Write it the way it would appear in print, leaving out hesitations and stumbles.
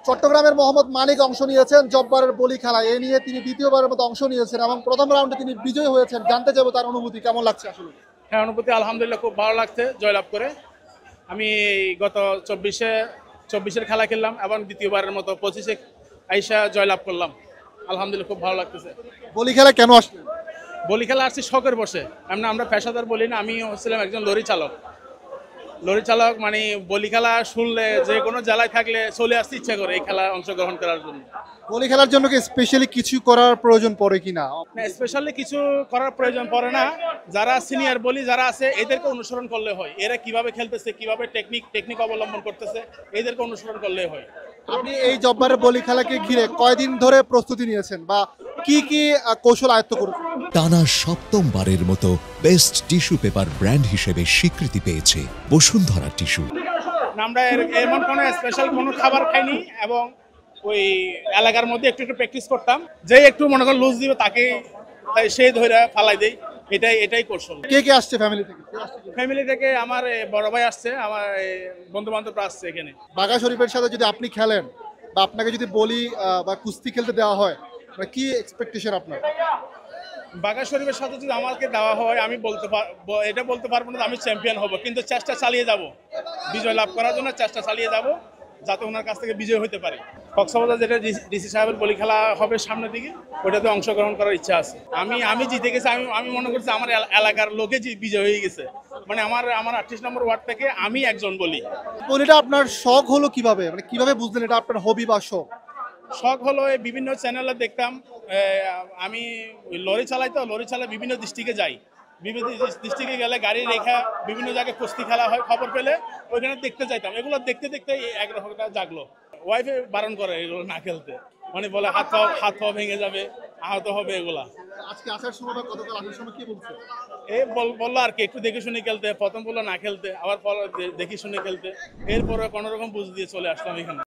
চট্টগ্রামের মোহাম্মদ মানিক অংশ নিয়েছেন জব্বারের বলি খেলায়। এ নিয়ে তিনি দ্বিতীয়বারের মতো অংশ নিয়েছেন এবং প্রথম রাউন্ডে তিনি বিজয়ী হয়েছেন। জানতে চাইবো তার অনুভূতি কেমন লাগছে আসলে। হ্যাঁ, অনুভূতি আলহামদুলিল্লাহ খুব ভালো লাগছে জয়লাভ করে। আমি গত চব্বিশের খেলা খেললাম এবং দ্বিতীয়বারের মতো 25-এ আইসা জয়লাভ করলাম। আলহামদুলিল্লাহ খুব ভালো লাগতেছে। বলি খেলা কেন আসলেন? বলি খেলা আসছি শখের বসে। আমরা পেশাদার বলি না, আমি হচ্ছিলাম একজন লরি চালক। মানে বলি খেলা শুনলে যে কোনো জেলায় থাকলে চলে আসতে ইচ্ছা করে এই খেলা অংশগ্রহণ করার জন্য। বলি খেলার জন্য কি স্পেশালি কিছু করার প্রয়োজন পড়ে কিনা? স্পেশালি কিছু করার প্রয়োজন পড়ে না, যারা সিনিয়র বলি যারা আছে এদেরকে অনুসরণ করলে হয়। এরা কিভাবে খেলতেছে, কিভাবে টেকনিক অবলম্বন করতেছে, এদেরকে অনুসরণ করলে হয়। আপনি এই জব্বারের বলি খেলাকে ঘিরে কয়দিন ধরে প্রস্তুতি নিয়েছেন বা কি কি কৌশল আয়ত্ত করেছেন? টানা সপ্তমবারের মতো বেস্ট টিস্যু পেপার ব্র্যান্ড হিসেবে স্বীকৃতি পেয়েছে বসুন্ধরা টিস্যু। আমরা এমন কোনো স্পেশাল কোনো খাবার খাইনি এবং ওই এলাকার মধ্যে একটু প্র্যাকটিস করতাম। যে একটু মনে করেন লুজ দিবে তাকে সেই ধরে ফালাই দেই, এটাই কৌশল। কে কে আসছে ফ্যামিলি থেকে? ফ্যামিলি থেকে আমার বড় ভাই আসছে, আমার বন্ধু বান্ধবরা আসছে এখানে। বাঘা শরীফের সাথে যদি আপনি খেলেন বা আপনাকে যদি বলি বা কুস্তি খেলতে দেওয়া হয়, মানে কি এক্সপেকটেশন আপনার? বাঘা শরীফের সাথে যদি আমাকে দেওয়া হয়, আমি এটা বলতে পারবো না আমি চ্যাম্পিয়ন হব, কিন্তু চেষ্টা চালিয়ে যাব বিজয় লাভ করার জন্য। চেষ্টা চালিয়ে যাব যাতে ওনার কাছ থেকে বিজয় হতে পারি। কক্সবাজার যেটা ডিসি সাহেবের বলি খেলা হবে সামনের দিকে, ওটাতে অংশগ্রহণ করার ইচ্ছা আছে। আমি জিতে গেছি। আমি মনে করছি আমার এলাকার লোকে বিজয় হয়ে গেছে। মানে আমার 38 নম্বর ওয়ার্ড থেকে আমি একজন বলি। বলিটা আপনার শখ হলো কিভাবে, মানে কিভাবে বুঝলেন এটা আপনার হবি বা শখ? শখ হলো এই বিভিন্ন চ্যানেলে দেখতাম। আমি লরি চালাই, তো লরি চালাই বিভিন্ন ডিস্ট্রিক্টে যাই। বিভিন্ন ডিস্ট্রিক্টে গেলে গাড়ি রেখা বিভিন্ন জায়গায় কুস্তি খেলা হয়, খবর পেলে ওইখানে দেখতে চাইতাম। এগুলো দেখতে দেখতে একরকমটা জাগলো। ওয়াইফে বারণ করে এগুলো না খেলতে, মানে বলে হাত পা ভেঙে যাবে, আহত হবে এগুলা। আজকে আসার সময় বা গতকাল আসার সময় কি বলছে? বললো আর কি একটু দেখে শুনে খেলতে। প্রথম বললো না খেলতে, আবার দেখি শুনে খেলতে। এরপরে কোনো রকম বুঝ দিয়ে চলে আসলাম এখানে।